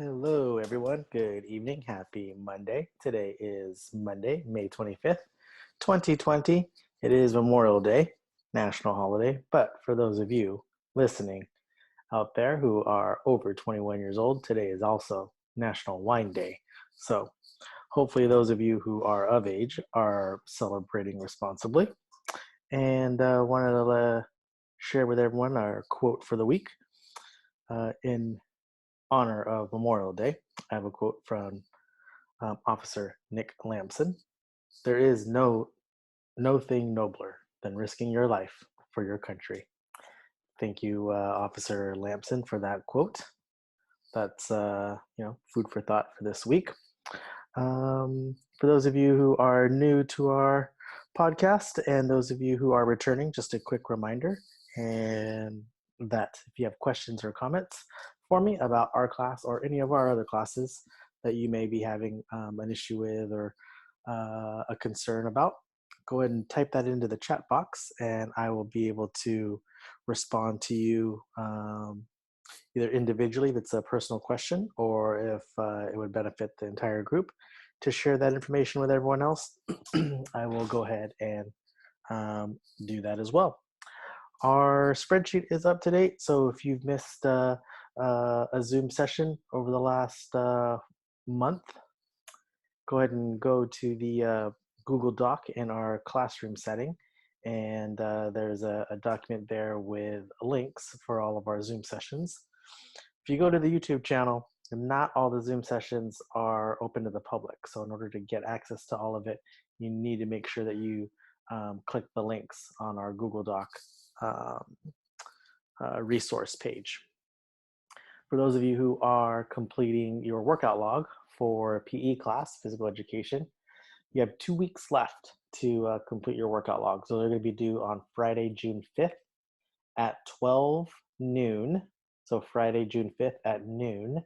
Hello, everyone. Good evening. Happy Monday. Today is Monday, May 25th, 2020. It is Memorial Day, national holiday. But for those of you listening out there who are over 21 years old, today is also National Wine Day. So hopefully, those of you who are of age are celebrating responsibly. And wanted to share with everyone our quote for the week. In honor of Memorial Day, I have a quote from Officer Nick Lamson. There is no thing nobler than risking your life for your country. Thank you, Officer Lamson, for that quote. That's food for thought for this week. For those of you who are new to our podcast and those of you who are returning, just a quick reminder and that if you have questions or comments for me about our class or any of our other classes that you may be having an issue with or a concern about, go ahead and type that into the chat box and I will be able to respond to you either individually if it's a personal question or if it would benefit the entire group to share that information with everyone else. I will go ahead and do that as well. Our spreadsheet is up to date, so if you've missed a Zoom session over the last month, go ahead and go to the Google Doc in our classroom setting, and there's a document there with links for all of our Zoom sessions. If you go to the YouTube channel, not all the Zoom sessions are open to the public, so in order to get access to all of it, you need to make sure that you click the links on our Google Doc resource page. For those of you who are completing your workout log for PE class, physical education, you have 2 weeks left to complete your workout log. So they're going to be due on Friday, June 5th at 12 noon. So Friday, June 5th at noon.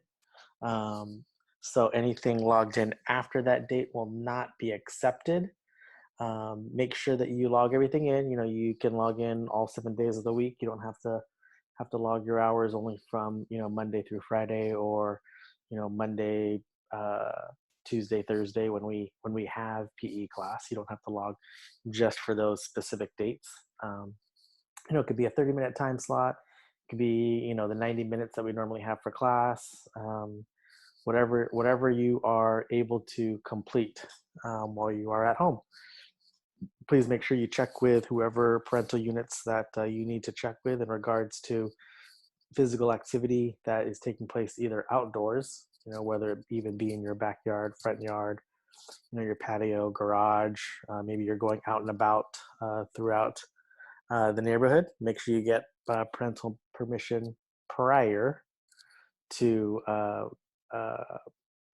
So anything logged in after that date will not be accepted. Make sure that you log everything in. You can log in all 7 days of the week. You don't have to log your hours only from Monday through Friday, or Monday, Tuesday, Thursday when we have PE class. You don't have to log just for those specific dates. It could be a 30-minute time slot. It could be the 90 minutes that we normally have for class. Whatever you are able to complete while you are at home. Please make sure you check with whoever parental units that you need to check with in regards to physical activity that is taking place either outdoors, whether it even be in your backyard, front yard, your patio, garage. Maybe you're going out and about throughout the neighborhood. Make sure you get parental permission prior to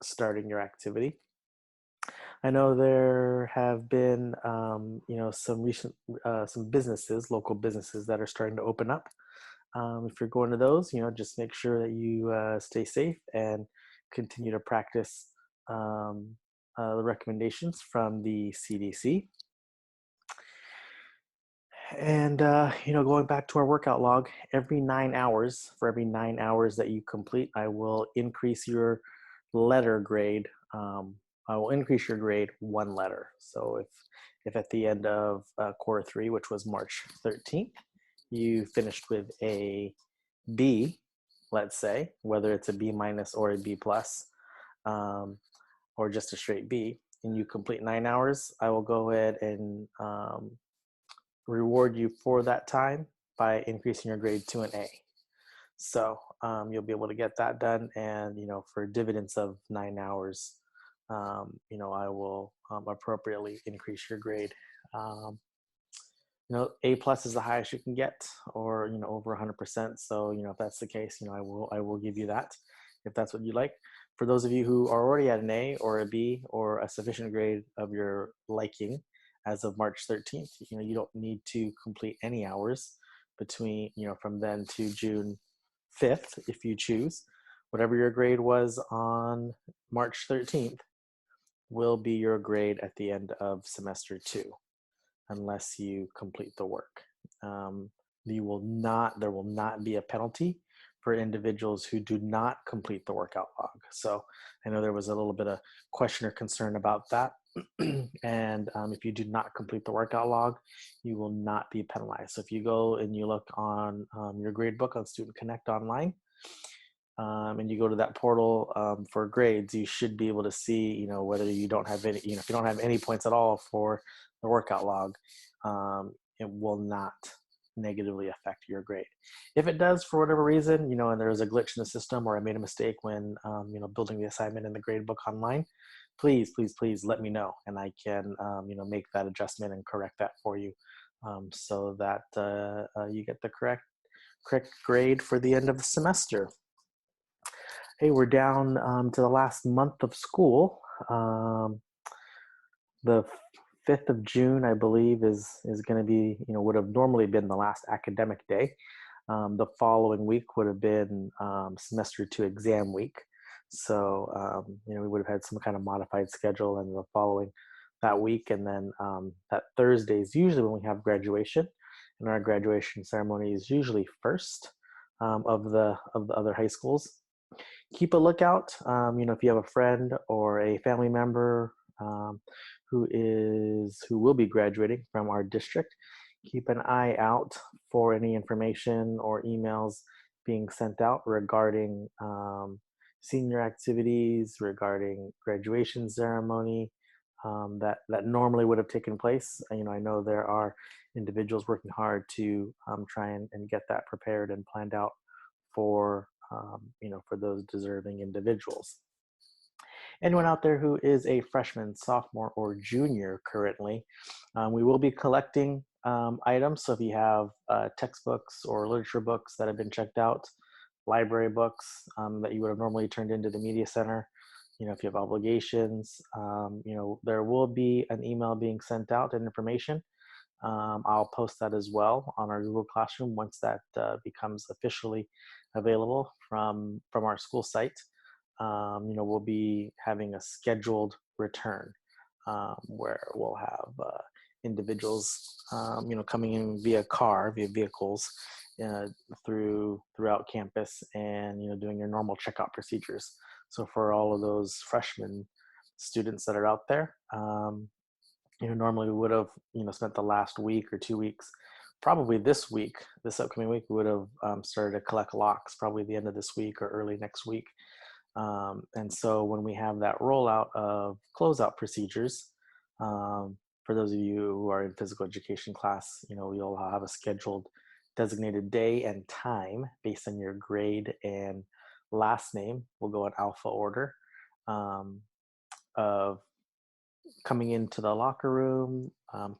starting your activity. I know there have been, some recent, some businesses, local businesses that are starting to open up. If you're going to those, just make sure that you stay safe and continue to practice the recommendations from the CDC. And, going back to our workout log, for every 9 hours that you complete, I will increase your letter grade. I will increase your grade 1 letter. So if at the end of quarter 3, which was March 13th, you finished with a B, let's say, whether it's a B minus or a B plus, or just a straight B, and you complete 9 hours, I will go ahead and reward you for that time by increasing your grade to an A. So you'll be able to get that done, and for dividends of 9 hours, I will appropriately increase your grade. A plus is the highest you can get, or over 100%. So if that's the case, I will give you that if that's what you like. For those of you who are already at an A or a B or a sufficient grade of your liking as of March 13th, you don't need to complete any hours between from then to June 5th if you choose. Whatever your grade was on March 13th will be your grade at the end of semester 2, unless you complete the work. There will not be a penalty for individuals who do not complete the workout log. So I know there was a little bit of question or concern about that. And if you do not complete the workout log, you will not be penalized. So if you go and you look on your grade book on Student Connect online, and you go to that portal for grades, you should be able to see, whether you don't have any, if you don't have any points at all for the workout log, it will not negatively affect your grade. If it does for whatever reason, and there's a glitch in the system, or I made a mistake when, building the assignment in the grade book online, please let me know, and I can, make that adjustment and correct that for you, so that you get the correct grade for the end of the semester. Hey, we're down to the last month of school. The 5th of June, I believe, is going to be, would have normally been the last academic day. The following week would have been semester 2 exam week. So, we would have had some kind of modified schedule, and the following that week. And then that Thursday is usually when we have graduation, and our graduation ceremony is usually first of the other high schools. Keep a lookout, if you have a friend or a family member who will be graduating from our district, keep an eye out for any information or emails being sent out regarding senior activities, regarding graduation ceremony that normally would have taken place. I know there are individuals working hard to try and get that prepared and planned out for for those deserving individuals. Anyone out there who is a freshman, sophomore, or junior currently, we will be collecting items. So if you have textbooks or literature books that have been checked out, library books that you would have normally turned into the media center, if you have obligations, there will be an email being sent out and information. I'll post that as well on our Google Classroom once that becomes officially available from our school site. We'll be having a scheduled return where we'll have individuals, coming in via vehicles throughout campus, and doing your normal checkout procedures. So for all of those freshman students that are out there, normally we would have, spent the last week or 2 weeks, probably this upcoming week, we would have started to collect locks, probably the end of this week or early next week. And so when we have that rollout of closeout procedures, for those of you who are in physical education class, you'll have a scheduled designated day and time based on your grade and last name. We'll go in alpha order of coming into the locker room,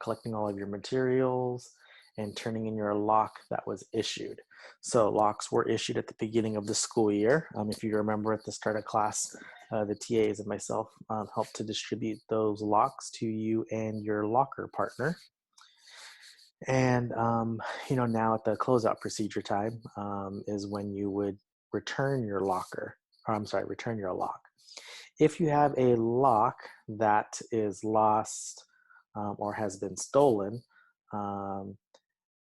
collecting all of your materials, and turning in your lock that was issued. So locks were issued at the beginning of the school year. If you remember, at the start of class, the TAs and myself helped to distribute those locks to you and your locker partner. And, now at the closeout procedure time is when you would return your return your lock. If you have a lock that is lost or has been stolen,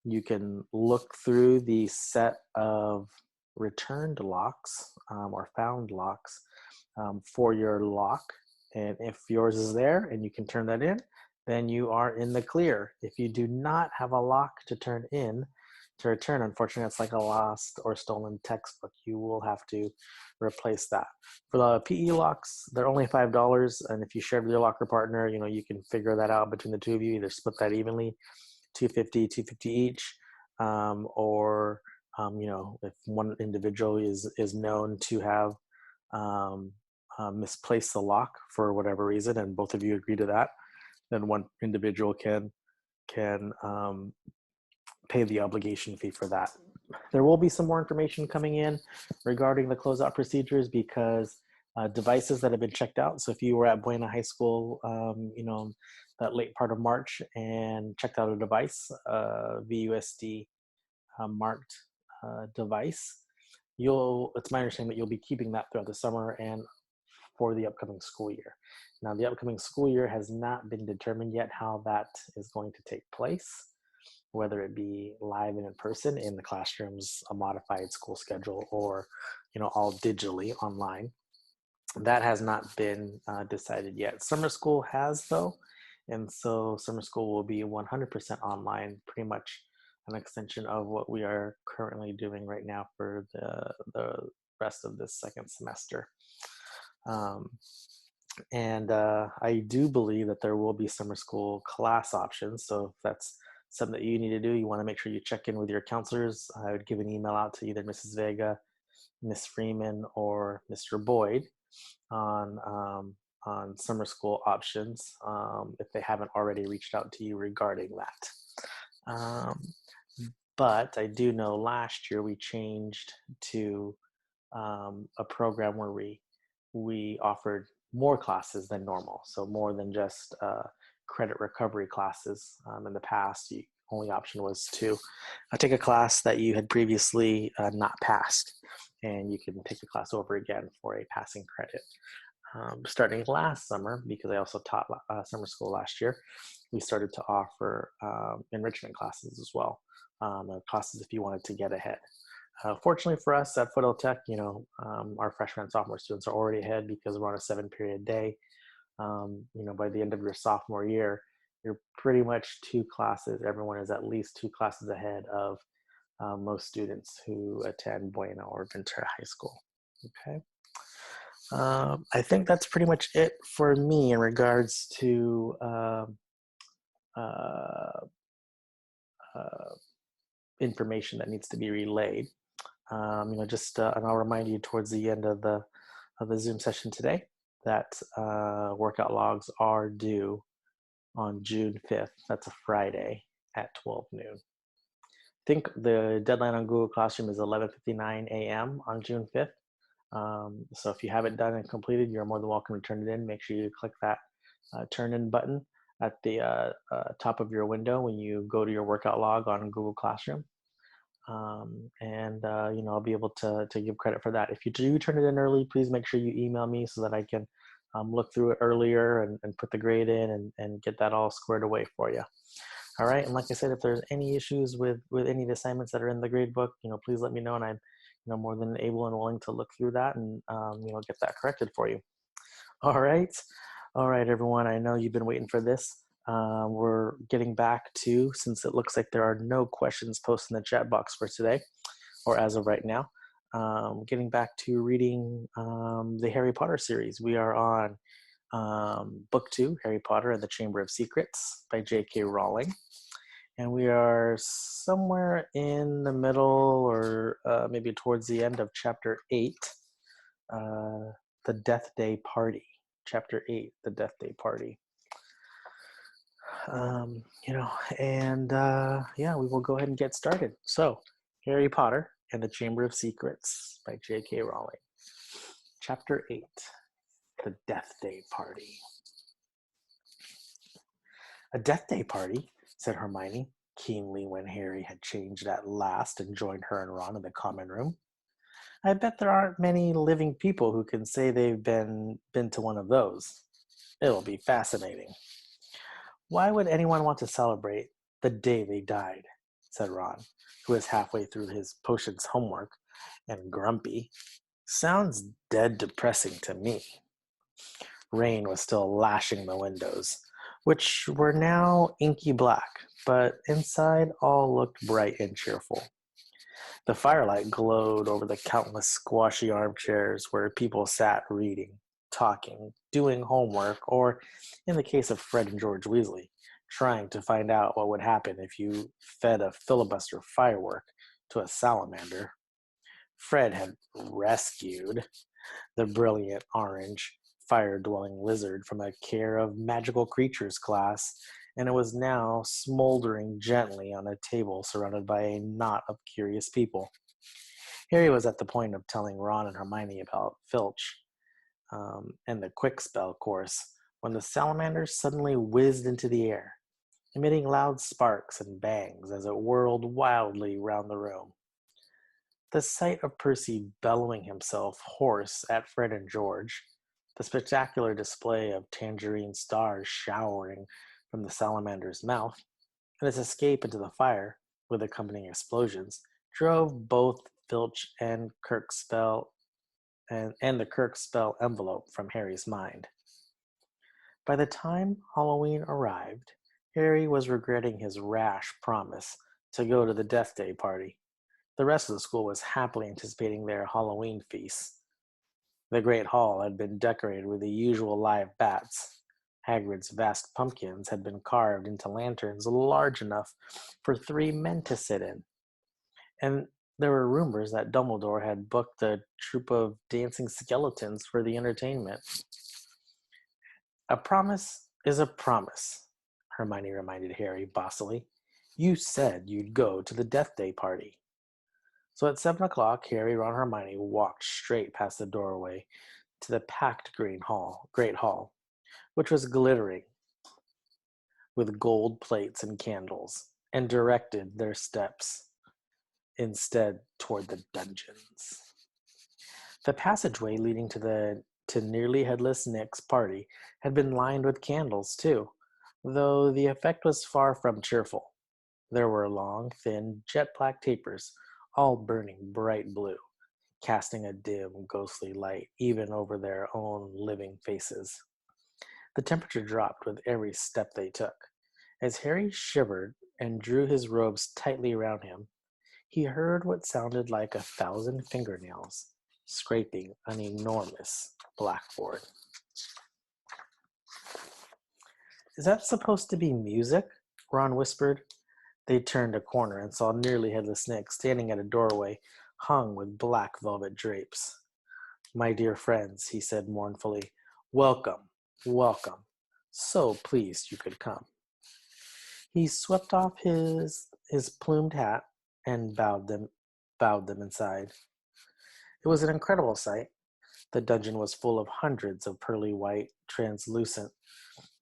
you can look through the set of returned locks or found locks for your lock. And if yours is there and you can turn that in, then you are in the clear. If you do not have a lock to return, unfortunately, it's like a lost or stolen textbook. You will have to replace that. For the PE locks, they're only $5. And if you share with your locker partner, you can figure that out between the two of you, either split that evenly, $250 each, or if one individual is known to have misplaced the lock for whatever reason, and both of you agree to that, then one individual can pay the obligation fee for that. There will be some more information coming in regarding the closeout procedures, because devices that have been checked out. So if you were at Buena High School, that late part of March and checked out a device, VUSD marked device, it's my understanding that you'll be keeping that throughout the summer and for the upcoming school year. Now, the upcoming school year has not been determined yet how that is going to take place. whether it be live and in person in the classrooms, a modified school schedule, or all digitally online. That has not been decided yet. Summer school has, though, and so summer school will be 100% online, pretty much an extension of what we are currently doing right now for the rest of this second semester. Um, and I do believe that there will be summer school class options. So if that's something that you need to do, you want to make sure you check in with your counselors. I would give an email out to either Mrs. Vega, Miss Freeman, or Mr. Boyd on summer school options if they haven't already reached out to you regarding that. But I do know last year we changed to a program where we offered more classes than normal, so more than just credit recovery classes. In the past, the only option was to take a class that you had previously not passed, and you can take the class over again for a passing credit. Starting last summer, because I also taught summer school last year, we started to offer enrichment classes as well, classes if you wanted to get ahead. Fortunately for us at Foothill Tech, our freshman and sophomore students are already ahead because we're on a 7-period day. By the end of your sophomore year, you're pretty much 2 classes. Everyone is at least 2 classes ahead of most students who attend Bueno or Ventura High School. Okay. I think that's pretty much it for me in regards to information that needs to be relayed. And I'll remind you towards the end of the Zoom session today that workout logs are due on June 5th. That's a Friday at 12 noon. I think the deadline on Google Classroom is 11:59 a.m. on June 5th. So if you haven't done and completed, you're more than welcome to turn it in. Make sure you click that turn in button at the top of your window when you go to your workout log on Google Classroom. I'll be able to give credit for that. If you do turn it in early, please make sure you email me so that I can look through it earlier and put the grade in and get that all squared away for you. All right. And like I said, if there's any issues with any of the assignments that are in the grade book, please let me know, and I'm more than able and willing to look through that and get that corrected for you. All right, everyone. I know you've been waiting for this. We're getting back to, since it looks like there are no questions posted in the chat box for today, or as of right now, getting back to reading the Harry Potter series. We are on Book 2, Harry Potter and the Chamber of Secrets by J.K. Rowling. And we are somewhere in the middle or maybe towards the end of Chapter 8, The Death Day Party. Chapter 8, The Death Day Party. We will go ahead and get started. So, Harry Potter and the Chamber of Secrets by J.K. Rowling. Chapter 8, The Death Day Party. A Death Day party, said Hermione keenly when Harry had changed at last and joined her and Ron in the common room. I bet there aren't many living people who can say they've been to one of those. It'll be fascinating. Why would anyone want to celebrate the day they died? Said Ron, who was halfway through his potions homework and grumpy. Sounds dead depressing to me. Rain was still lashing the windows, which were now inky black, but inside all looked bright and cheerful. The firelight glowed over the countless squashy armchairs where people sat reading, talking, doing homework, or, in the case of Fred and George Weasley, trying to find out what would happen if you fed a filibuster firework to a salamander. Fred had rescued the brilliant orange fire-dwelling lizard from a Care of Magical Creatures class, and it was now smoldering gently on a table surrounded by a knot of curious people. Harry was at the point of telling Ron and Hermione about Filch and the Quickspell course when the salamanders suddenly whizzed into the air, emitting loud sparks and bangs as it whirled wildly round the room. The sight of Percy bellowing himself hoarse at Fred and George, the spectacular display of tangerine stars showering from the salamander's mouth, and its escape into the fire, with accompanying explosions, drove both Filch and Kirkspell and the Kirkspell envelope from Harry's mind. By the time Halloween arrived, Harry was regretting his rash promise to go to the Death Day party. The rest of the school was happily anticipating their Halloween feast. The great hall had been decorated with the usual live bats. Hagrid's vast pumpkins had been carved into lanterns large enough for 3 men to sit in, and there were rumors that Dumbledore had booked a troupe of dancing skeletons for the entertainment. A promise is a promise, Hermione reminded Harry bossily. You said you'd go to the Death Day party. So at 7 o'clock, Harry, Ron, and Hermione walked straight past the doorway to the packed great hall, which was glittering with gold plates and candles, and directed their steps instead toward the dungeons. The passageway leading to Nearly Headless Nick's party had been lined with candles too, though the effect was far from cheerful. There were long, thin, jet-black tapers, all burning bright blue, casting a dim, ghostly light even over their own living faces. The temperature dropped with every step they took. As Harry shivered and drew his robes tightly around him, he heard what sounded like 1,000 fingernails scraping an enormous blackboard. Is that supposed to be music? Ron whispered. They turned a corner and saw Nearly Headless Nick standing at a doorway hung with black velvet drapes. My dear friends, he said mournfully, welcome, welcome. So pleased you could come. He swept off his plumed hat and bowed them inside. It was an incredible sight. The dungeon was full of hundreds of pearly white, translucent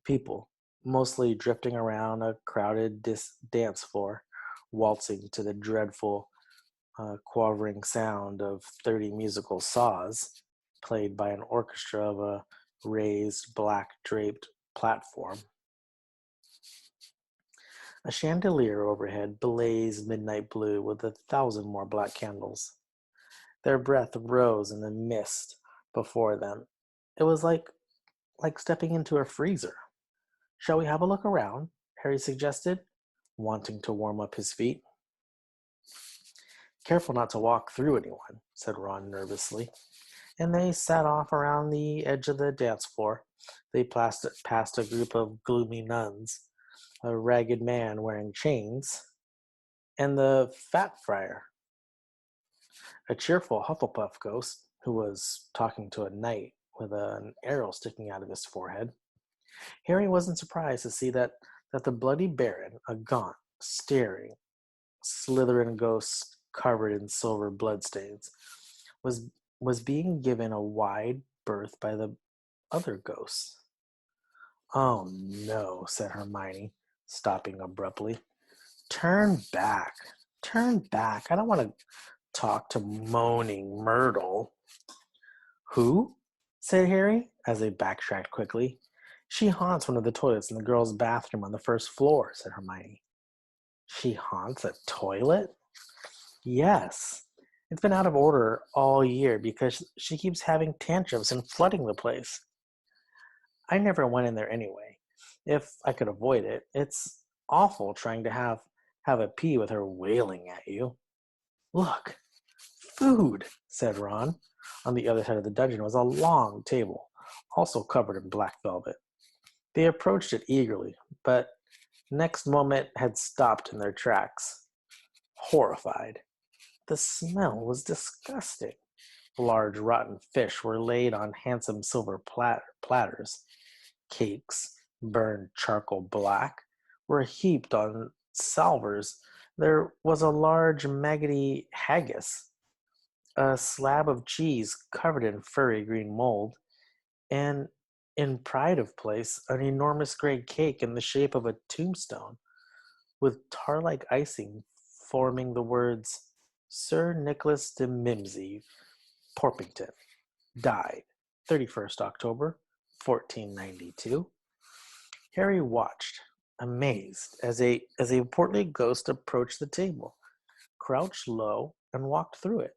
people, mostly drifting around a crowded dance floor, waltzing to the dreadful, quavering sound of 30 musical saws, played by an orchestra of a raised, black-draped platform. A chandelier overhead blazed midnight blue with 1,000 more black candles. Their breath rose in the mist before them. It was like stepping into a freezer. Shall we have a look around? Harry suggested, wanting to warm up his feet. Careful not to walk through anyone, said Ron nervously, and they set off around the edge of the dance floor. They passed a group of gloomy nuns, a ragged man wearing chains, and the Fat Friar, a cheerful Hufflepuff ghost who was talking to a knight with an arrow sticking out of his forehead. Harry wasn't surprised to see that the Bloody Baron, a gaunt, staring, Slytherin ghost covered in silver bloodstains, was being given a wide berth by the other ghosts. Oh no, said Hermione, stopping abruptly. Turn back. Turn back. I don't want to talk to moaning Myrtle. Who? Said Harry, as they backtracked quickly. She haunts one of the toilets in the girls' bathroom on the first floor, said Hermione. She haunts a toilet? Yes. It's been out of order all year because she keeps having tantrums and flooding the place. I never went in there anyway, if I could avoid it. It's awful trying to have a pee with her wailing at you. Look, food, said Ron. On the other side of the dungeon was a long table, also covered in black velvet. They approached it eagerly, but next moment had stopped in their tracks, horrified. The smell was disgusting. Large rotten fish were laid on handsome silver platters. Cakes, burned charcoal black, were heaped on salvers. There was a large maggoty haggis, a slab of cheese covered in furry green mold, and in pride of place, an enormous gray cake in the shape of a tombstone, with tar-like icing forming the words Sir Nicholas de Mimsy Porpington, died 31st October, 1492. Harry watched amazed as a portly ghost approached the table, crouched low, and walked through it.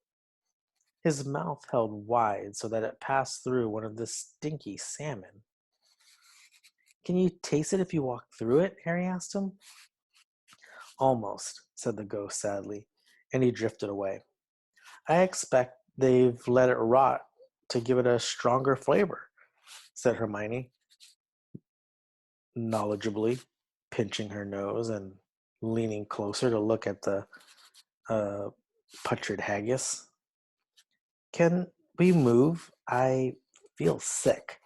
His mouth held wide so that it passed through one of the stinky salmon. Can you taste it if you walk through it? Harry asked him. Almost, said the ghost sadly, and he drifted away. I expect they've let it rot to give it a stronger flavor, said Hermione, knowledgeably, pinching her nose and leaning closer to look at the uh, putrid haggis. Can we move? I feel sick,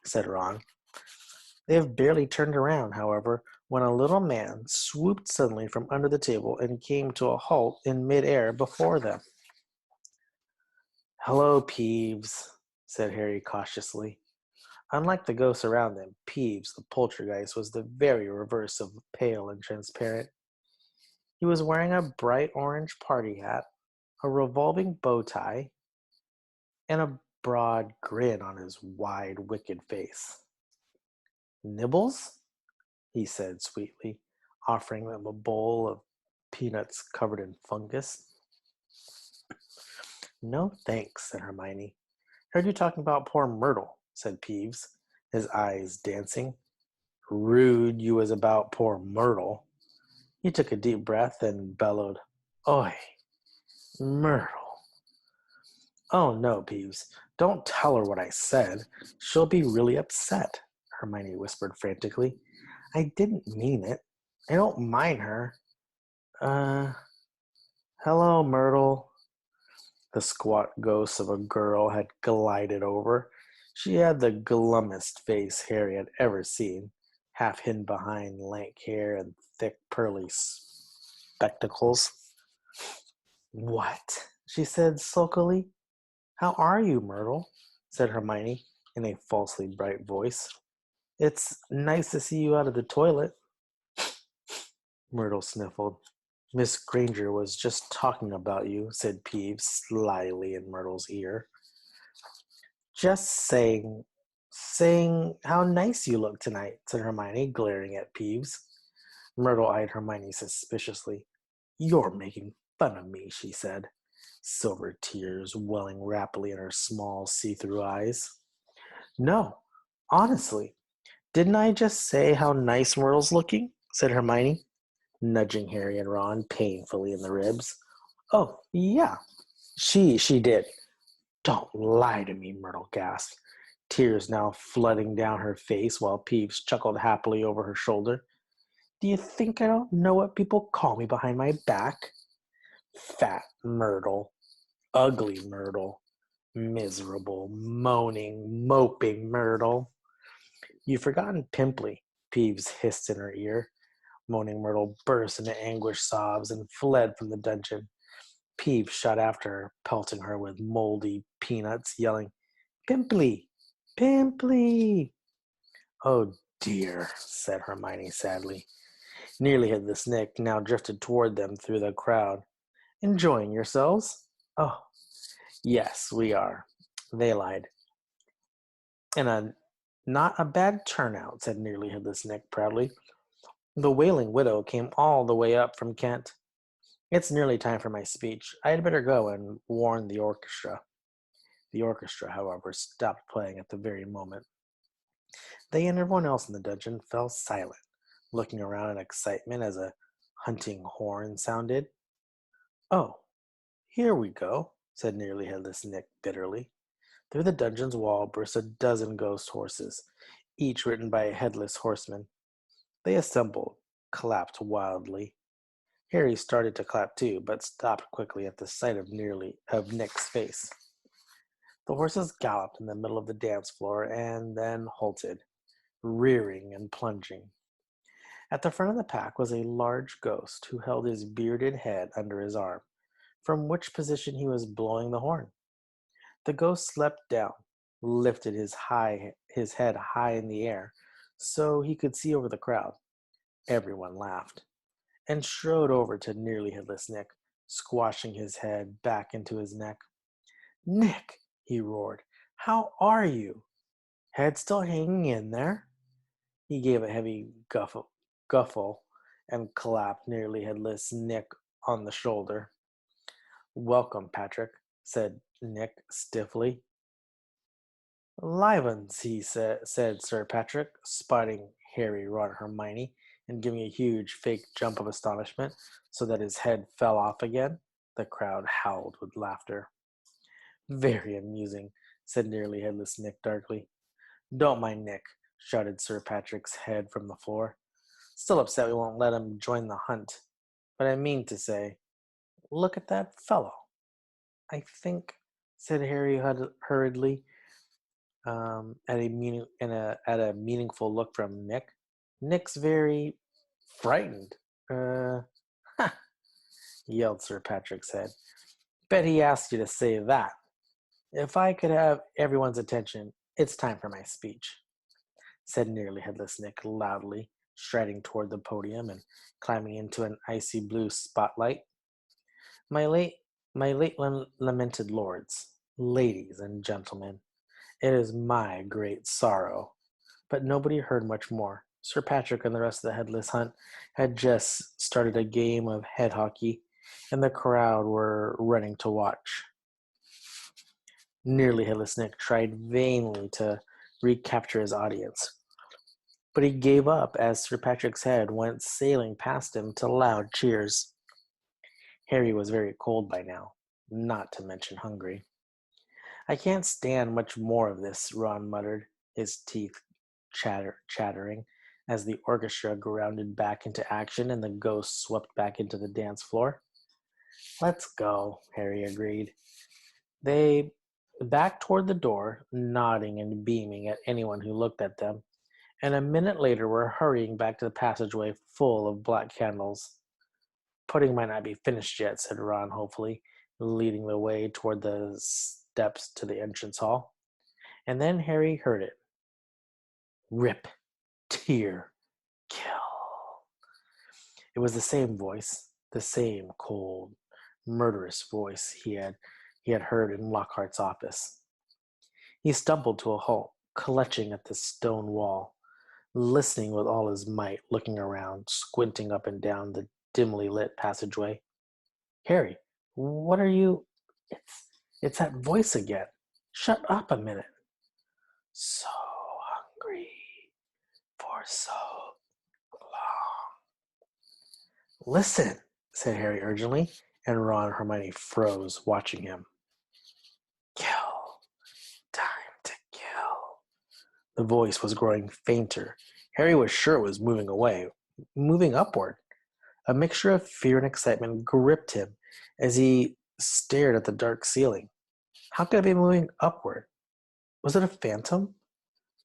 said Ron. They have barely turned around, however, when a little man swooped suddenly from under the table and came to a halt in midair before them. Hello, Peeves, said Harry cautiously. Unlike the ghosts around them, Peeves, the poltergeist, was the very reverse of pale and transparent. He was wearing a bright orange party hat, a revolving bow tie, and a broad grin on his wide, wicked face. Nibbles? He said sweetly, offering them a bowl of peanuts covered in fungus. No thanks, said Hermione. Heard you talking about poor Myrtle, said Peeves, his eyes dancing. Rude you was about poor Myrtle. He took a deep breath and bellowed, Oi, Myrtle. Oh, no, Peeves. Don't tell her what I said. She'll be really upset, Hermione whispered frantically. I didn't mean it. I don't mind her. Uh, hello, Myrtle. The squat ghost of a girl had glided over. She had the glummest face Harry had ever seen, half hidden behind lank hair and thick, pearly spectacles. What? She said sulkily. How are you, Myrtle? Said Hermione in a falsely bright voice. It's nice to see you out of the toilet. Myrtle sniffled. Miss Granger was just talking about you, said Peeves slyly in Myrtle's ear. Just saying how nice you look tonight, said Hermione, glaring at Peeves. Myrtle eyed Hermione suspiciously. You're making fun of me, she said, silver tears welling rapidly in her small, see-through eyes. No, honestly, didn't I just say how nice Myrtle's looking? Said Hermione, nudging Harry and Ron painfully in the ribs. Oh, yeah, she did. Don't lie to me, Myrtle gasped, tears now flooding down her face while Peeves chuckled happily over her shoulder. Do you think I don't know what people call me behind my back? Fat Myrtle, ugly Myrtle, miserable, moaning, moping Myrtle. You've forgotten Pimply, Peeves hissed in her ear. Moaning Myrtle burst into anguished sobs and fled from the dungeon. Peeves shot after her, pelting her with moldy peanuts, yelling, Pimply! Pimply! Oh dear, said Hermione sadly. Nearly had the Snick now drifted toward them through the crowd. Enjoying yourselves? Oh, yes, we are. They lied. And not a bad turnout, said Nearly Headless Nick proudly. The Wailing Widow came all the way up from Kent. It's nearly time for my speech. I had better go and warn the orchestra. The orchestra, however, stopped playing at the very moment. They and everyone else in the dungeon fell silent, looking around in excitement as a hunting horn sounded. Oh, here we go, said Nearly Headless Nick bitterly. Through the dungeon's wall burst a dozen ghost horses, each ridden by a headless horseman. They assembled, clapped wildly. Harry started to clap too, but stopped quickly at the sight of Nick's face. The horses galloped in the middle of the dance floor and then halted, rearing and plunging. At the front of the pack was a large ghost who held his bearded head under his arm, from which position he was blowing the horn. The ghost leapt down, lifted his head high in the air so he could see over the crowd. Everyone laughed, and strode over to Nearly Headless Nick, squashing his head back into his neck. Nick, he roared, how are you? Head still hanging in there? He gave a heavy guffaw and clapped nearly headless Nick on the shoulder. "Welcome, Patrick," said Nick stiffly. "Livens," said Sir Patrick, spotting Harry, Ron, and Hermione, and giving a huge fake jump of astonishment so that his head fell off again. The crowd howled with laughter. "Very amusing," said nearly headless Nick darkly. "Don't mind Nick," shouted Sir Patrick's head from the floor. "Still upset we won't let him join the hunt. But I mean to say, look at that fellow." "I think," said Harry hurriedly, at a meaningful look from Nick. "Nick's very frightened." Ha!" yelled Sir Patrick's head. "Bet he asked you to say that. If I could have everyone's attention, it's time for my speech," said nearly headless Nick loudly, striding toward the podium and climbing into an icy blue spotlight. My late, my late lamented lords, ladies, and gentlemen, it is my great sorrow. But nobody heard much more. Sir Patrick and the rest of the headless hunt had just started a game of head hockey, and the crowd were running to watch. Nearly headless Nick tried vainly to recapture his audience, but he gave up as Sir Patrick's head went sailing past him to loud cheers. Harry was very cold by now, not to mention hungry. "I can't stand much more of this," Ron muttered, his teeth chattering, as the orchestra grounded back into action and the ghosts swept back into the dance floor. "Let's go," Harry agreed. They backed toward the door, nodding and beaming at anyone who looked at them, and a minute later were hurrying back to the passageway full of black candles. "Pudding might not be finished yet," said Ron hopefully, leading the way toward the steps to the entrance hall. And then Harry heard it. "Rip, tear, kill." It was the same voice, the same cold, murderous voice he had heard in Lockhart's office. He stumbled to a halt, clutching at the stone wall, listening with all his might, looking around, squinting up and down the dimly lit passageway. "Harry, what are you? It's that voice again. Shut up a minute." "So hungry for so long." "Listen," said Harry urgently, and Ron and Hermione froze, watching him. "Kill. Time to kill." The voice was growing fainter. Harry was sure it was moving away, moving upward. A mixture of fear and excitement gripped him as he stared at the dark ceiling. How could it be moving upward? Was it a phantom?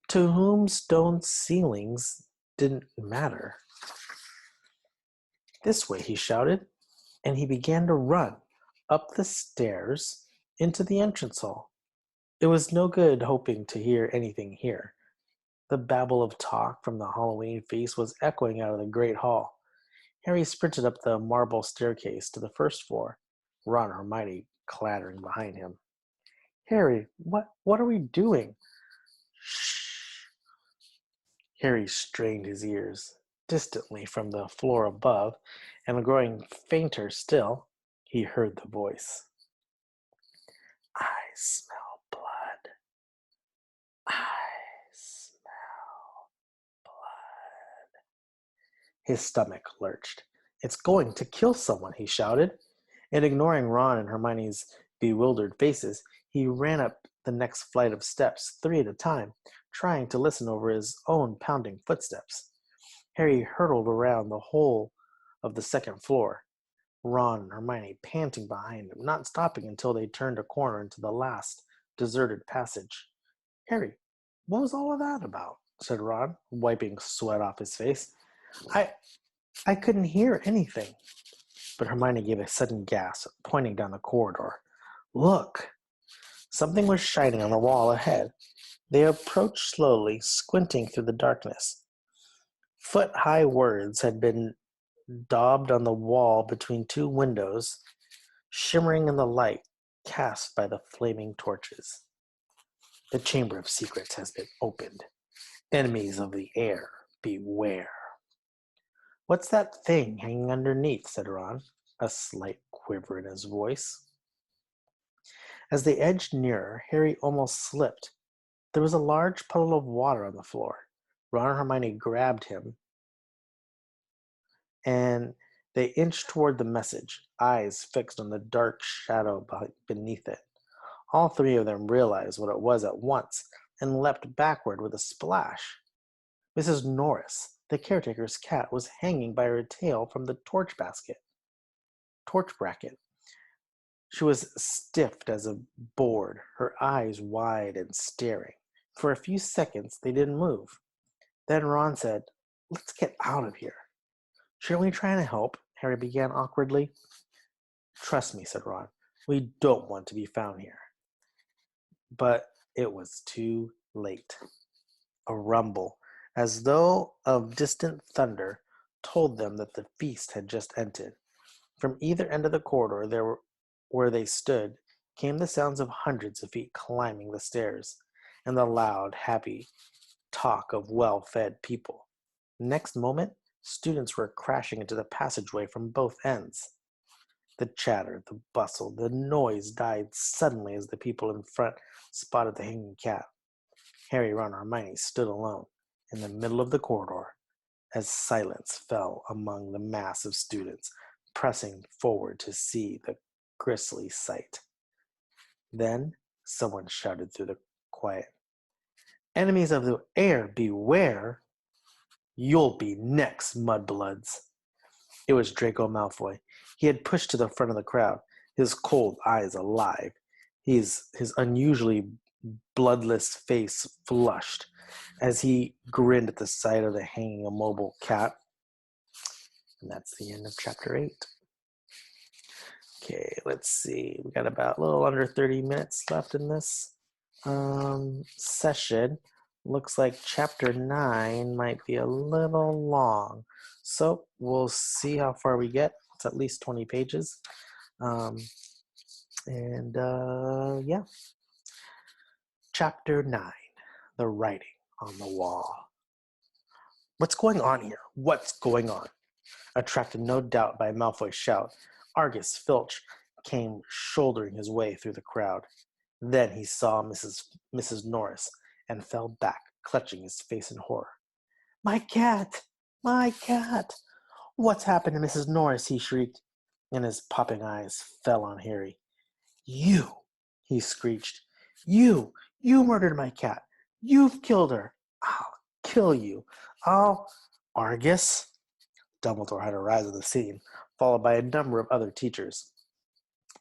To whom stone ceilings didn't matter. "This way," he shouted, and he began to run up the stairs into the entrance hall. It was no good hoping to hear anything here. The babble of talk from the Halloween feast was echoing out of the great hall. Harry sprinted up the marble staircase to the first floor, Ron and Hermione clattering behind him. "Harry, what are we doing?" "Shh." Harry strained his ears. Distantly from the floor above, and growing fainter still, he heard the voice. "I smell blood. I smell blood." His stomach lurched. "It's going to kill someone," he shouted, and ignoring Ron and Hermione's bewildered faces, he ran up the next flight of steps, 3 at a time, trying to listen over his own pounding footsteps. Harry hurtled around the whole of the second floor, Ron and Hermione panting behind him, not stopping until they turned a corner into the last deserted passage. "Harry, what was all of that about?" said Ron, wiping sweat off his face. I couldn't hear anything." But Hermione gave a sudden gasp, pointing down the corridor. "Look!" Something was shining on the wall ahead. They approached slowly, squinting through the darkness. Foot-high words had been daubed on the wall between 2 windows, shimmering in the light cast by the flaming torches. "The Chamber of Secrets has been opened. Enemies of the air, beware." What's that thing hanging underneath? Said Ron, a slight quiver in his voice. As they edged nearer, Harry almost slipped. There was a large puddle of water on the floor. Ron and Hermione grabbed him, and they inched toward the message, eyes fixed on the dark shadow beneath it. All three of them realized what it was at once and leapt backward with a splash. Mrs. Norris, the caretaker's cat, was hanging by her tail from the torch bracket. She was stiff as a board, her eyes wide and staring. For a few seconds, they didn't move. Then Ron said, "Let's get out of here." "Shouldn't we try to help?" Harry began awkwardly. "Trust me," said Ron. "We don't want to be found here." But it was too late. A rumble, as though of distant thunder, told them that the feast had just ended. From either end of the corridor where they stood came the sounds of hundreds of feet climbing the stairs, and the loud, happy talk of well-fed people. Next moment, students were crashing into the passageway from both ends. The chatter, the bustle, the noise died suddenly as the people in front spotted the hanging cat. Harry, Ron, and Hermione stood alone in the middle of the corridor as silence fell among the mass of students pressing forward to see the grisly sight. Then someone shouted through the quiet, "Enemies of the air, beware! You'll be next, mudbloods." It was Draco Malfoy. He had pushed to the front of the crowd, his cold eyes alive, his unusually bloodless face flushed as he grinned at the sight of the hanging immobile cat. And that's the end of chapter 8. Okay, let's see. We got about a little under 30 minutes left in this session. Looks like chapter 9 might be a little long. So we'll see how far we get. It's at least 20 pages. Yeah. Chapter 9, The Writing on the Wall. "What's going on here? What's going on?" Attracted no doubt by Malfoy's shout, Argus Filch came shouldering his way through the crowd. Then he saw Mrs. Norris and fell back, clutching his face in horror. "My cat! My cat! What's happened to Mrs. Norris?" he shrieked, and his popping eyes fell on Harry. "You!" he screeched. You murdered my cat! You've killed her! I'll kill you! Argus!" Dumbledore had arrived at the scene, followed by a number of other teachers.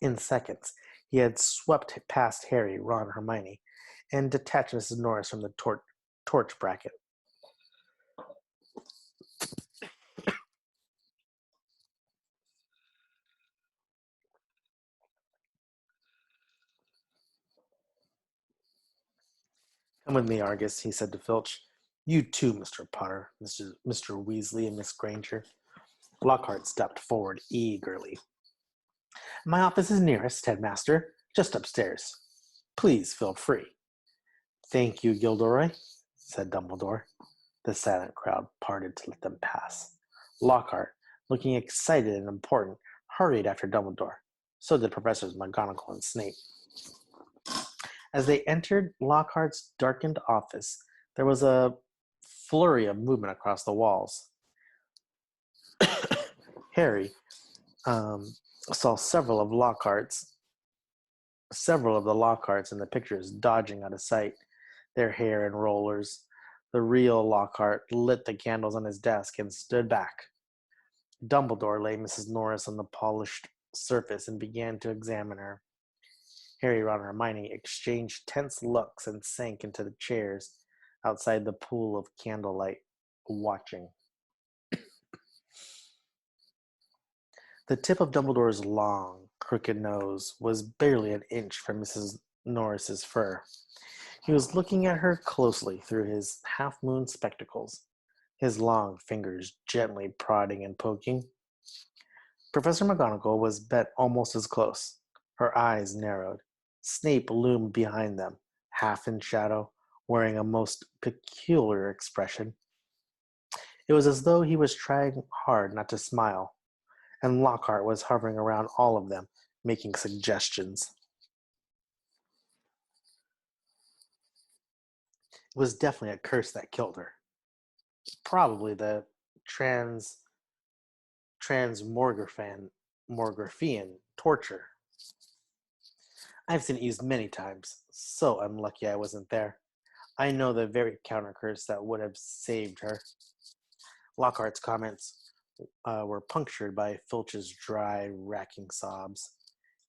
In seconds, he had swept past Harry, Ron, and Hermione, and detached Mrs. Norris from the torch bracket. "Come with me, Argus," he said to Filch. "You too, Mr. Potter, Mr. Weasley, and Miss Granger." Lockhart stepped forward eagerly. "My office is nearest, headmaster, just upstairs. Please feel free." "Thank you, Gilderoy," said Dumbledore. The silent crowd parted to let them pass. Lockhart, looking excited and important, hurried after Dumbledore. So did Professors McGonagall and Snape. As they entered Lockhart's darkened office, there was a flurry of movement across the walls. Harry saw several of the Lockharts in the pictures dodging out of sight, their hair in rollers. The real Lockhart lit the candles on his desk and stood back. Dumbledore laid Mrs. Norris on the polished surface and began to examine her. Harry, Ron, and Hermione exchanged tense looks and sank into the chairs outside the pool of candlelight, watching. The tip of Dumbledore's long, crooked nose was barely an inch from Mrs. Norris's fur. He was looking at her closely through his half-moon spectacles, his long fingers gently prodding and poking. Professor McGonagall was bent almost as close. Her eyes narrowed. Snape loomed behind them, half in shadow, wearing a most peculiar expression. It was as though he was trying hard not to smile, and Lockhart was hovering around all of them, making suggestions. It was definitely a curse that killed her. Probably the trans transmorgraphian torture. I've seen it used many times. So unlucky I wasn't there. I know the very counter curse that would have saved her. Lockhart's comments were punctured by Filch's dry, racking sobs.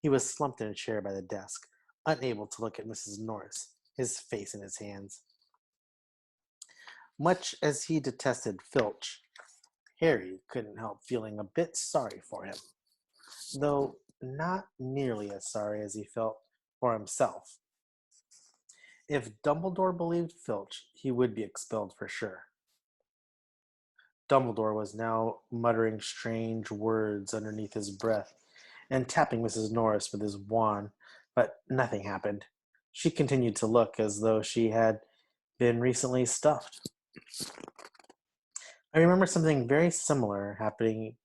He was slumped in a chair by the desk, unable to look at Mrs. Norris, his face in his hands. Much as he detested Filch, Harry couldn't help feeling a bit sorry for him, though not nearly as sorry as he felt for himself. If Dumbledore believed Filch, he would be expelled for sure. Dumbledore was now muttering strange words underneath his breath and tapping Mrs. Norris with his wand, but nothing happened. She continued to look as though she had been recently stuffed. I remember something very similar happening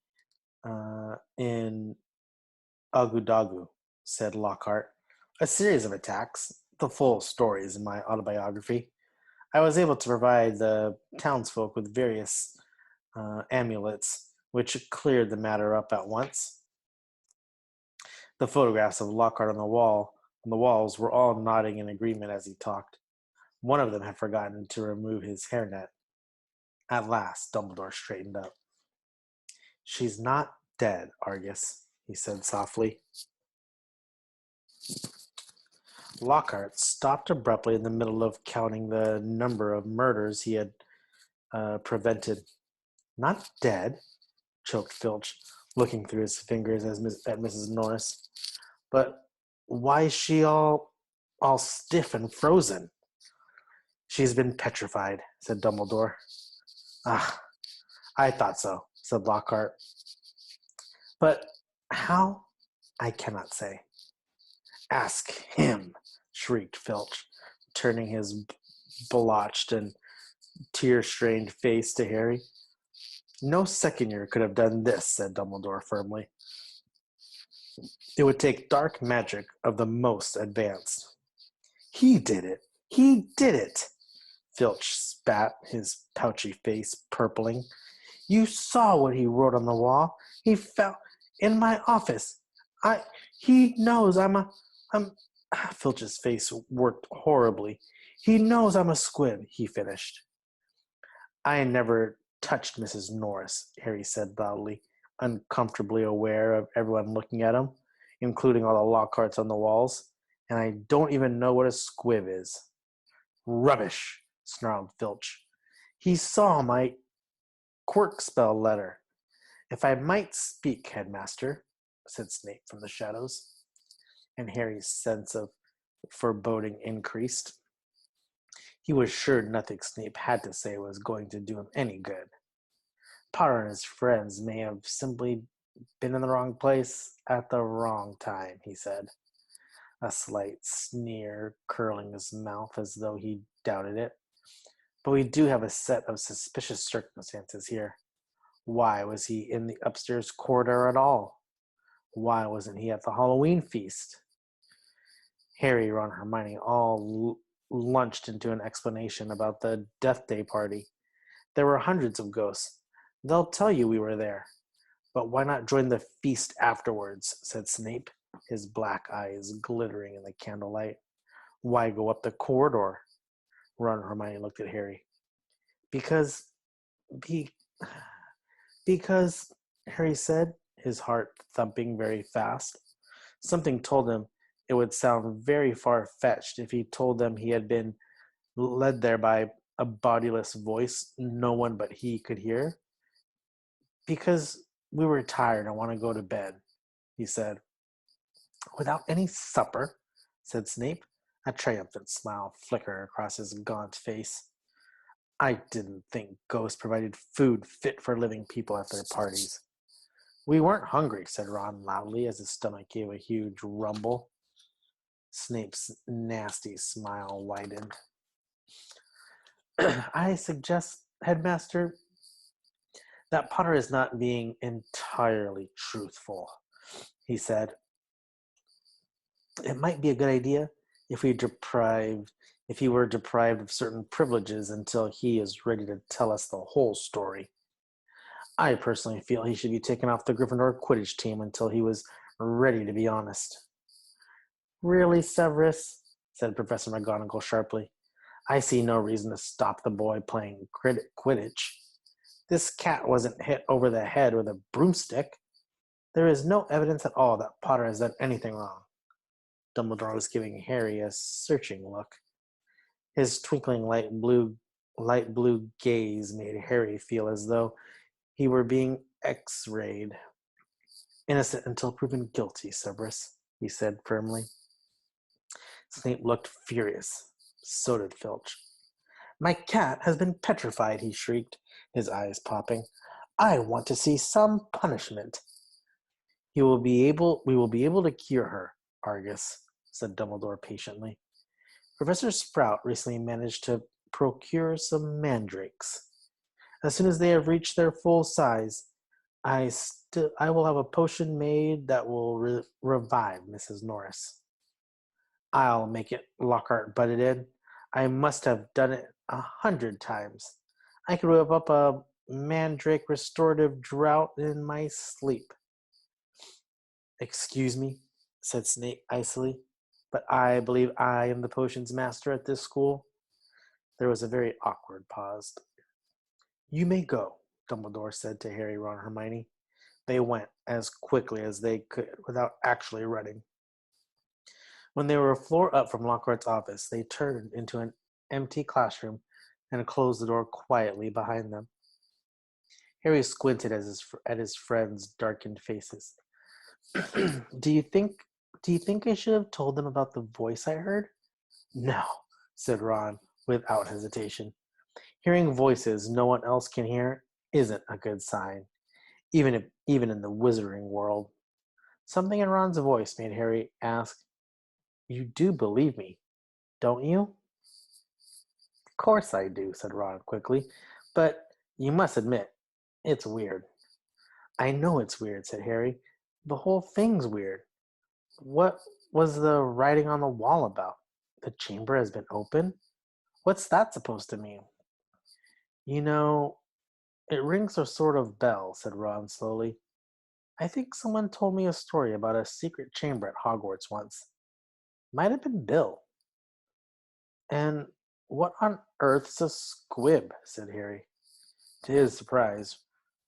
in Agudagu, said Lockhart. A series of attacks. The full story is in my autobiography. I was able to provide the townsfolk with various amulets, which cleared the matter up at once. The photographs of Lockhart on the walls were all nodding in agreement as he talked. One of them had forgotten to remove his hairnet. At last, Dumbledore straightened up. She's not dead, Argus, he said softly. Lockhart stopped abruptly in the middle of counting the number of murders he had prevented. Not dead, choked Filch, looking through his fingers at Mrs. Norris. But why is she all stiff and frozen? She's been petrified, said Dumbledore. Ah, I thought so, said Lockhart. But how? I cannot say. Ask him, shrieked Filch, turning his blotched and tear-stained face to Harry. No second year could have done this, said Dumbledore firmly. It would take dark magic of the most advanced. He did it! He did it! Filch spat, his pouchy face purpling. You saw what he wrote on the wall. He fell in my office. He knows I'm Filch's face worked horribly. He knows I'm a squib, he finished. I never touched Mrs. Norris, Harry said loudly, uncomfortably aware of everyone looking at him, including all the Lockharts on the walls, and I don't even know what a squib is. Rubbish, snarled Filch. He saw my quirk spell letter. If I might speak, headmaster, said Snape from the shadows, and Harry's sense of foreboding increased. He was sure nothing Snape had to say was going to do him any good. Potter and his friends may have simply been in the wrong place at the wrong time, he said, a slight sneer curling his mouth as though he doubted it. But we do have a set of suspicious circumstances here. Why was he in the upstairs corridor at all? Why wasn't he at the Halloween feast? Harry, Ron, and Hermione all launched into an explanation about the Death Day party. There were hundreds of ghosts. They'll tell you we were there. But why not join the feast afterwards, said Snape, his black eyes glittering in the candlelight. Why go up the corridor? Ron and Hermione looked at Harry. Because Harry said, his heart thumping very fast. Something told him it would sound very far-fetched if he told them he had been led there by a bodiless voice no one but he could hear. Because we were tired and want to go to bed, he said. Without any supper, said Snape, a triumphant smile flickering across his gaunt face. I didn't think ghosts provided food fit for living people at their parties. We weren't hungry, said Ron loudly as his stomach gave a huge rumble. Snape's nasty smile widened. I suggest, Headmaster, That Potter is not being entirely truthful, he said. It might be a good idea if if he were deprived of certain privileges until he is ready to tell us the whole story. I personally feel he should be taken off the Gryffindor Quidditch team until he was ready to be honest. Really, Severus? Said Professor McGonagall sharply. I see no reason to stop the boy playing Quidditch. This cat wasn't hit over the head with a broomstick. There is no evidence at all that Potter has done anything wrong. Dumbledore was giving Harry a searching look. His twinkling light blue gaze made Harry feel as though he were being X-rayed. Innocent until proven guilty, Severus, he said firmly. Snape looked furious. So did Filch. My cat has been petrified, he shrieked, his eyes popping. I want to see some punishment. We will be able to cure her, Argus, said Dumbledore patiently. Professor Sprout recently managed to procure some mandrakes. As soon as they have reached their full size, I will have a potion made that will revive Mrs. Norris. I'll make it, Lockhart butted in. I must have done it 100 times. I could whip up a mandrake restorative draught in my sleep. Excuse me, said Snape icily, but I believe I am the potions master at this school. There was a very awkward pause. You may go, Dumbledore said to Harry, Ron, and Hermione. They went as quickly as they could without actually running. When they were a floor up from Lockhart's office, they turned into an empty classroom and closed the door quietly behind them. Harry squinted at his friends' darkened faces. Do you think I should have told them about the voice I heard? No, said Ron, without hesitation. Hearing voices no one else can hear isn't a good sign, even in the wizarding world. Something in Ron's voice made Harry ask, You do believe me, don't you? Of course I do, said Ron quickly, but you must admit, it's weird. I know it's weird, said Harry. The whole thing's weird. What was the writing on the wall about? The chamber has been opened? What's that supposed to mean? You know, it rings a sort of bell, said Ron slowly. I think someone told me a story about a secret chamber at Hogwarts once. Might have been Bill. And what on earth's a squib? Said Harry. To his surprise,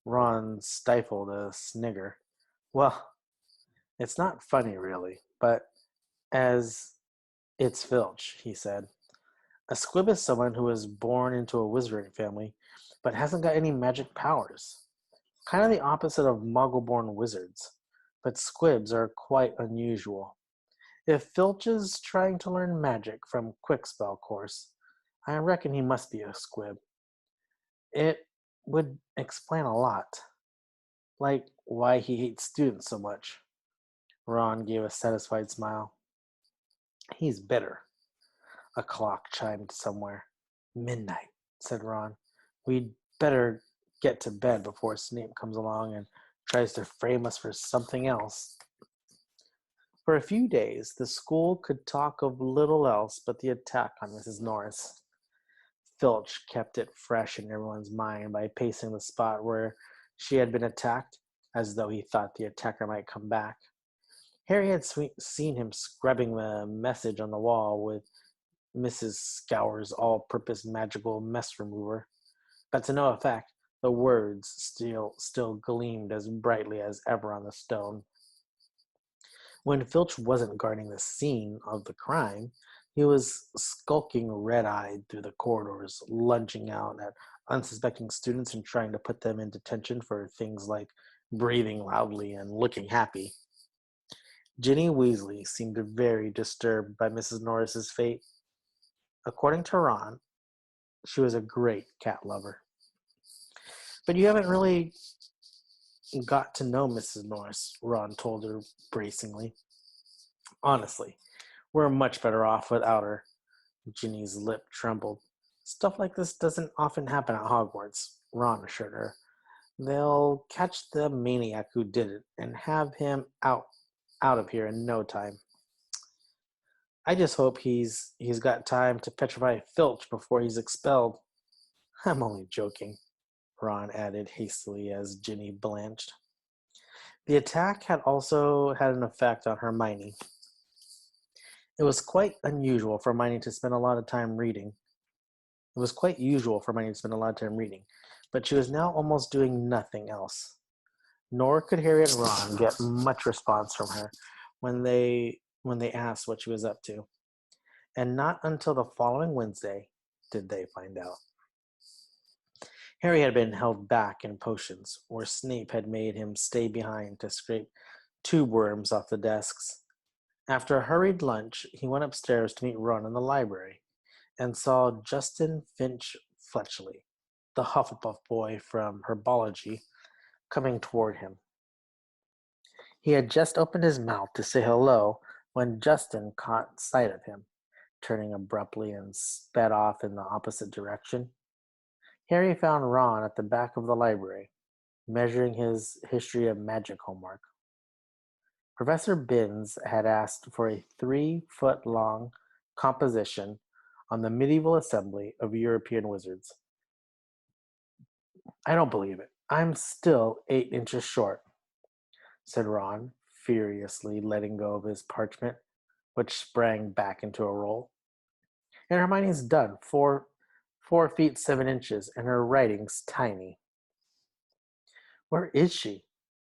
Ron stifled a snigger. Well, it's not funny, really, but as it's Filch, he said. A squib is someone who was born into a wizarding family, but hasn't got any magic powers. Kind of the opposite of muggle-born wizards, but squibs are quite unusual. If Filch is trying to learn magic from Quickspell course, I reckon he must be a squib. It would explain a lot, like why he hates students so much. Ron gave a satisfied smile. He's bitter. A clock chimed somewhere. Midnight, said Ron. We'd better get to bed before Snape comes along and tries to frame us for something else. For a few days, the school could talk of little else but the attack on Mrs. Norris. Filch kept it fresh in everyone's mind by pacing the spot where she had been attacked, as though he thought the attacker might come back. Harry had seen him scrubbing the message on the wall with Mrs. Scour's all-purpose magical mess remover, but to no effect. The words still gleamed as brightly as ever on the stone. When Filch wasn't guarding the scene of the crime, he was skulking red-eyed through the corridors, lunging out at unsuspecting students and trying to put them in detention for things like breathing loudly and looking happy. Ginny Weasley seemed very disturbed by Mrs. Norris's fate. According to Ron, she was a great cat lover. But you haven't really got to know Mrs. Norris, Ron told her bracingly. Honestly, we're much better off without her. Ginny's lip trembled. Stuff like this doesn't often happen at Hogwarts, Ron assured her. They'll catch the maniac who did it and have him out of here in no time. I just hope he's got time to petrify Filch before he's expelled. I'm only joking, Ron added hastily as Ginny blanched. The attack had also had an effect on Hermione. It was quite unusual for Hermione to spend a lot of time reading. It was quite usual for Hermione to spend a lot of time reading, but she was now almost doing nothing else. Nor could Harry and Ron get much response from her when they asked what she was up to. And not until the following Wednesday did they find out. Harry had been held back in potions, where Snape had made him stay behind to scrape tube worms off the desks. After a hurried lunch, he went upstairs to meet Ron in the library and saw Justin Finch Fletchley, the Hufflepuff boy from herbology, coming toward him. He had just opened his mouth to say hello when Justin caught sight of him, turning abruptly and sped off in the opposite direction. Harry found Ron at the back of the library, measuring his history of magic homework. Professor Binns had asked for a 3-foot-long composition on the medieval assembly of European wizards. I don't believe it. I'm still 8 inches short, said Ron, furiously letting go of his parchment, which sprang back into a roll. And Hermione's done, 4 feet 7 inches, and her writing's tiny. Where is she?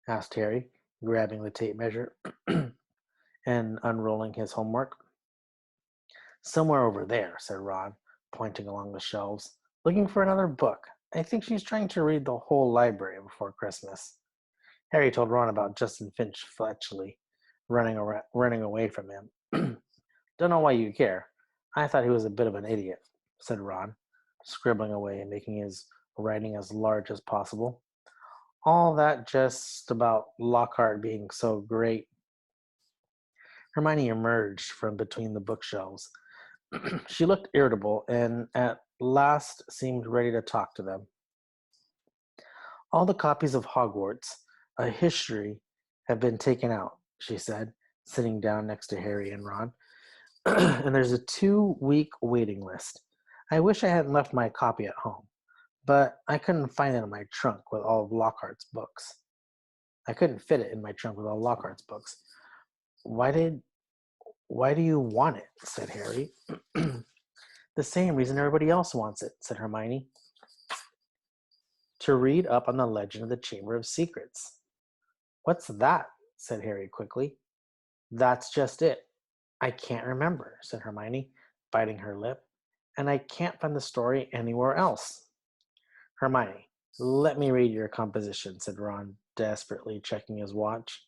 Asked Harry, grabbing the tape measure and unrolling his homework. Somewhere over there, said Ron, pointing along the shelves, looking for another book. I think she's trying to read the whole library before Christmas. Harry told Ron about Justin Finch Fletchley running away from him. Don't know why you care. I thought he was a bit of an idiot, said Ron, scribbling away and making his writing as large as possible. All that just about Lockhart being so great. Hermione emerged from between the bookshelves. She looked irritable and at last seemed ready to talk to them. All the copies of Hogwarts, a history, have been taken out, she said, sitting down next to Harry and Ron. And there's a 2-week waiting list. I wish I hadn't left my copy at home, but I couldn't find it in my trunk with all of Lockhart's books. I couldn't fit it in my trunk with all Lockhart's books. Why do you want it? Said Harry. The same reason everybody else wants it, said Hermione. To read up on the legend of the Chamber of Secrets. What's that? Said Harry quickly. That's just it. I can't remember, said Hermione, biting her lip, and I can't find the story anywhere else. Hermione, let me read your composition, said Ron, desperately checking his watch.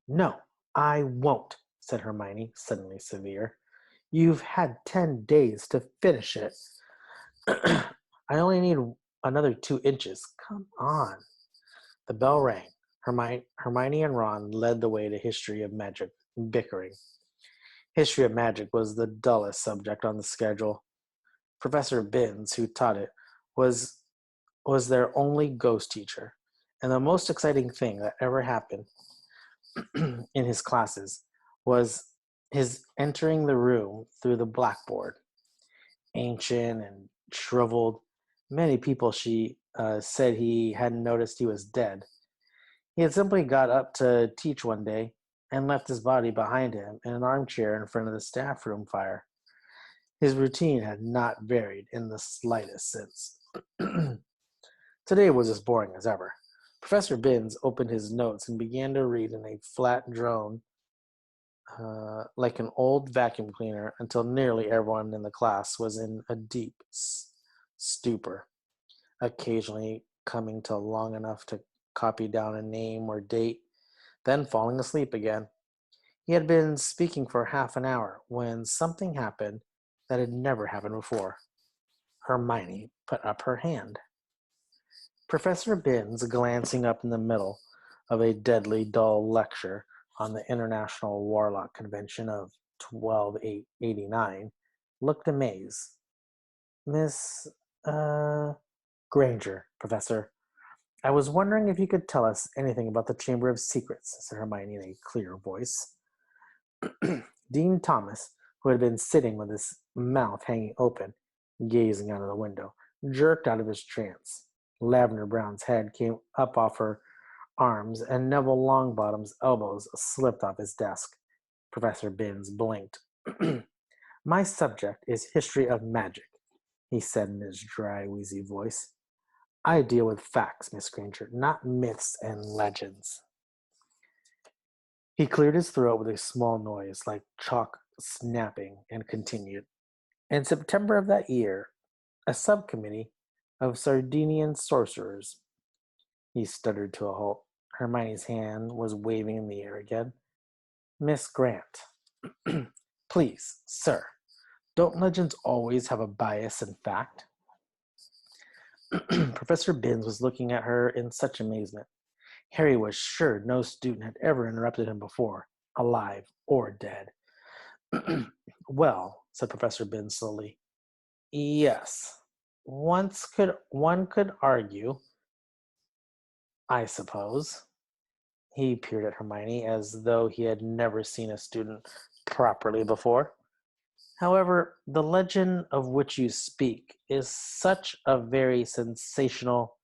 No, I won't, said Hermione, suddenly severe. You've had 10 days to finish it. I only need another 2 inches. Come on. The bell rang. Hermione and Ron led the way to History of Magic, bickering. History of Magic was the dullest subject on the schedule. Professor Binns, who taught it, was their only ghost teacher, and the most exciting thing that ever happened in his classes was his entering the room through the blackboard. Ancient and shriveled, many people said he hadn't noticed he was dead. He had simply got up to teach one day and left his body behind him in an armchair in front of the staff room fire. His routine had not varied in the slightest since. Today was as boring as ever. Professor Binns opened his notes and began to read in a flat drone, like an old vacuum cleaner, until nearly everyone in the class was in a deep stupor, occasionally coming to long enough to copy down a name or date, then falling asleep again. He had been speaking for half an hour when something happened that had never happened before. Hermione put up her hand. Professor Binns, glancing up in the middle of a deadly dull lecture on the International Warlock Convention of 1289, looked amazed. Miss, Granger, Professor. I was wondering if you could tell us anything about the Chamber of Secrets, said Hermione in a clear voice. Dean Thomas, who had been sitting with his mouth hanging open, gazing out of the window, jerked out of his trance. Lavender Brown's head came up off her arms, and Neville Longbottom's elbows slipped off his desk. Professor Binns blinked. My subject is history of magic, he said in his dry, wheezy voice. I deal with facts, Miss Granger, not myths and legends. He cleared his throat with a small noise like chalk snapping and continued. In September of that year, a subcommittee of Sardinian sorcerers. He stuttered to a halt. Hermione's hand was waving in the air again. Miss Grant. Please, sir, don't legends always have a bias in fact? Professor Binns was looking at her in such amazement. Harry was sure no student had ever interrupted him before, alive or dead. Well, said Professor Binns slowly, yes, one could argue, I suppose. He peered at Hermione as though he had never seen a student properly before. However, the legend of which you speak is such a very sensational,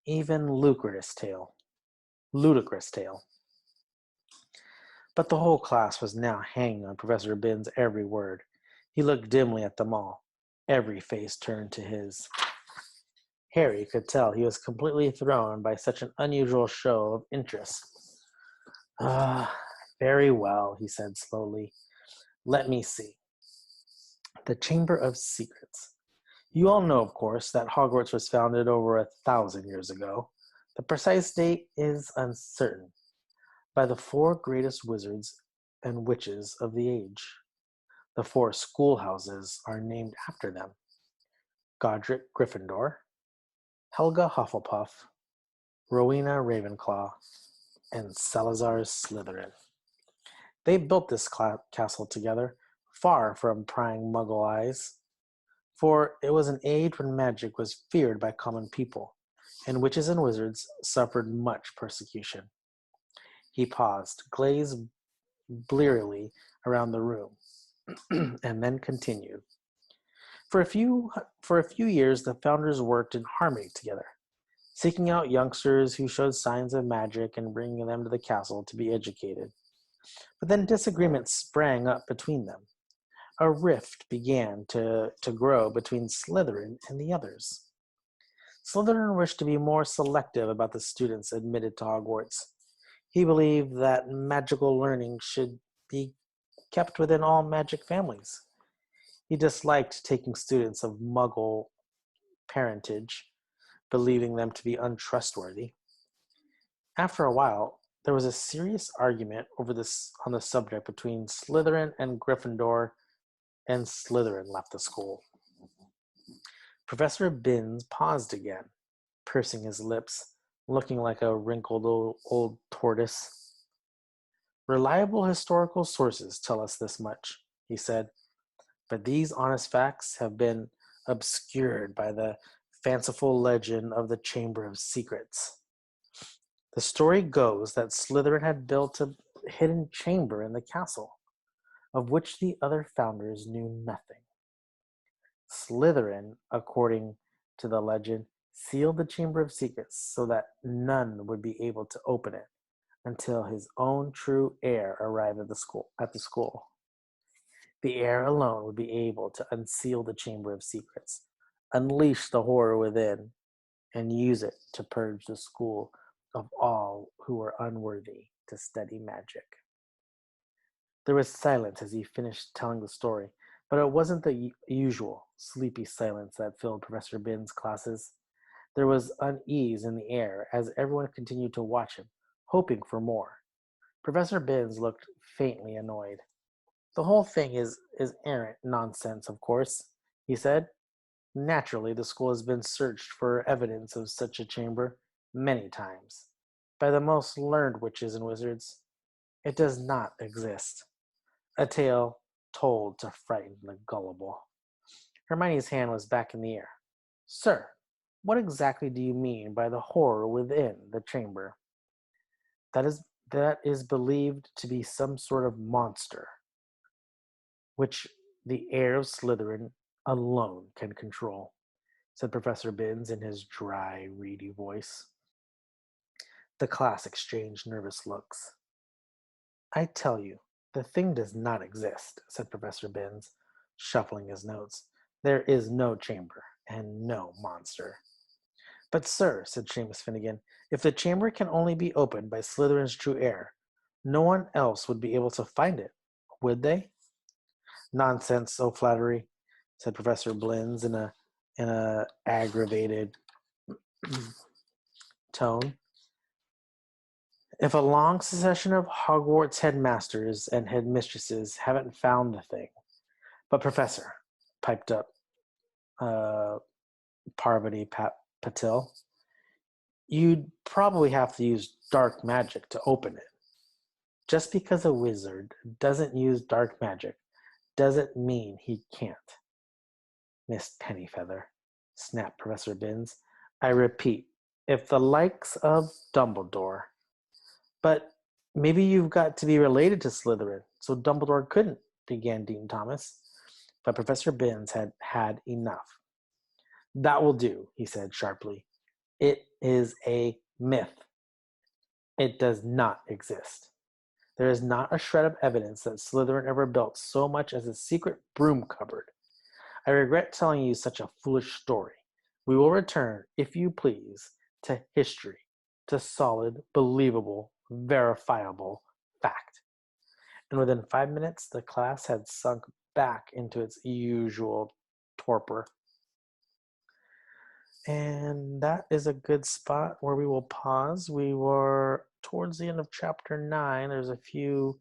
even ludicrous tale. But the whole class was now hanging on Professor Binns' every word. He looked dimly at them all. Every face turned to his. Harry could tell he was completely thrown by such an unusual show of interest. Very well, he said slowly. Let me see. The Chamber of Secrets. You all know, of course, that Hogwarts was founded over 1,000 years ago. The precise date is uncertain. By the 4 greatest wizards and witches of the age. The 4 schoolhouses are named after them. Godric Gryffindor, Helga Hufflepuff, Rowena Ravenclaw, and Salazar Slytherin. They built this castle together, far from prying Muggle eyes, for it was an age when magic was feared by common people, and witches and wizards suffered much persecution. He paused, gazed blearily around the room, and then continued. For a few years, the founders worked in harmony together, seeking out youngsters who showed signs of magic and bringing them to the castle to be educated. But then disagreements sprang up between them. A rift began to grow between Slytherin and the others. Slytherin wished to be more selective about the students admitted to Hogwarts. He believed that magical learning should be kept within all magic families. He disliked taking students of Muggle parentage, believing them to be untrustworthy. After a while, there was a serious argument on the subject between Slytherin and Gryffindor, and Slytherin left the school. Professor Binns paused again, pursing his lips, looking like a wrinkled old tortoise. Reliable historical sources tell us this much, he said, but these honest facts have been obscured by the fanciful legend of the Chamber of Secrets. The story goes that Slytherin had built a hidden chamber in the castle, of which the other founders knew nothing. Slytherin, according to the legend, sealed the Chamber of Secrets so that none would be able to open it until his own true heir arrived at the school. The heir alone would be able to unseal the Chamber of Secrets, unleash the horror within, and use it to purge the school of all who were unworthy to study magic. There was silence as he finished telling the story, but it wasn't the usual sleepy silence that filled Professor Binns' classes. There was unease in the air as everyone continued to watch him, hoping for more. Professor Binns looked faintly annoyed. The whole thing is errant nonsense, of course, he said. Naturally, the school has been searched for evidence of such a chamber many times by the most learned witches and wizards. It does not exist. A tale told to frighten the gullible. Hermione's hand was back in the air. Sir, what exactly do you mean by the horror within the chamber? That is believed to be some sort of monster, which the heir of Slytherin alone can control, said Professor Binns in his dry, reedy voice. The class exchanged nervous looks. I tell you, the thing does not exist, said Professor Binns, shuffling his notes. There is no chamber and no monster. But, sir, said Seamus Finnegan, if the chamber can only be opened by Slytherin's true heir, no one else would be able to find it, would they? Nonsense, so flattery, said Professor Binns in a aggravated tone. If a long succession of Hogwarts headmasters and headmistresses haven't found the thing. But, Professor, piped up uh, Parvati Patil, you'd probably have to use dark magic to open it. Just because a wizard doesn't use dark magic doesn't mean he can't. Miss Pennyfeather, snapped Professor Binns. I repeat, if the likes of Dumbledore. But maybe you've got to be related to Slytherin, so Dumbledore couldn't, began Dean Thomas. But Professor Binns had had enough. That will do, he said sharply. It is a myth. It does not exist. There is not a shred of evidence that Slytherin ever built so much as a secret broom cupboard. I regret telling you such a foolish story. We will return, if you please, to history, to solid, believable, verifiable fact. And within 5 minutes, the class had sunk back into its usual torpor. And that is a good spot where we will pause. We were towards the end of chapter 9. There's a few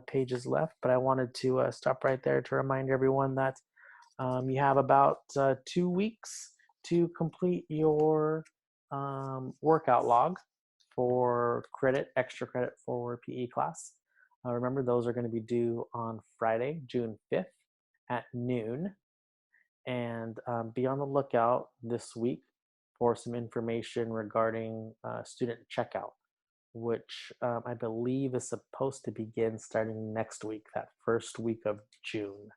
pages left, but I wanted to stop right there to remind everyone that you have about 2 weeks to complete your workout log for extra credit for PE class. Remember, those are going to be due on Friday, June 5th at noon. And be on the lookout this week for some information regarding student checkout, which I believe is supposed to begin starting next week, that first week of June.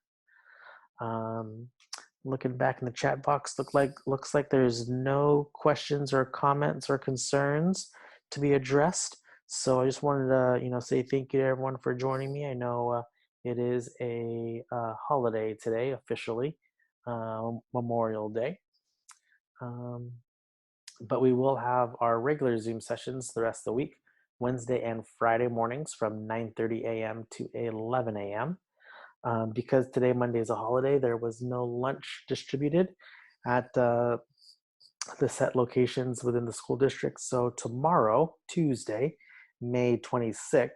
Looking back in the chat box, looks like there's no questions or comments or concerns to be addressed. So I just wanted to, say thank you to everyone for joining me. I know it is a holiday today officially, Memorial Day. But we will have our regular Zoom sessions the rest of the week, Wednesday and Friday mornings from 9:30 a.m. to 11 a.m. Because today, Monday, is a holiday, there was no lunch distributed at the set locations within the school district. So tomorrow, Tuesday, May 26th,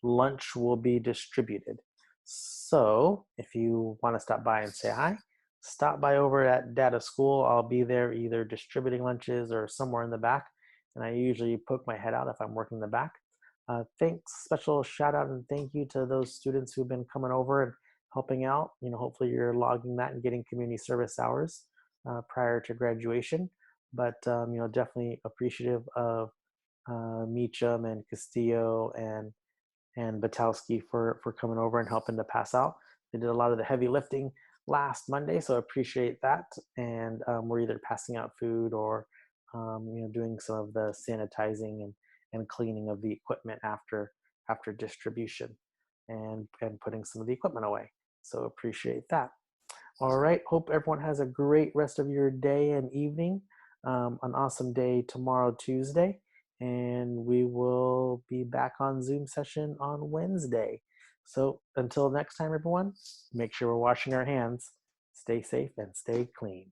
lunch will be distributed. So if you want to stop by and say hi, stop by over at Data School. I'll be there either distributing lunches or somewhere in the back. And I usually poke my head out if I'm working in the back. Thanks, special shout out and thank you to those students who've been coming over and helping out. Hopefully you're logging that and getting community service hours prior to graduation. But definitely appreciative of Meacham and Castillo and Batowski for coming over and helping to pass out. They did a lot of the heavy lifting last Monday, so I appreciate that. And we're either passing out food or doing some of the sanitizing and cleaning of the equipment after distribution and putting some of the equipment away. So appreciate that. All right. Hope everyone has a great rest of your day and evening. An awesome day tomorrow, Tuesday. And we will be back on Zoom session on Wednesday. So until next time, everyone, make sure we're washing our hands. Stay safe and stay clean.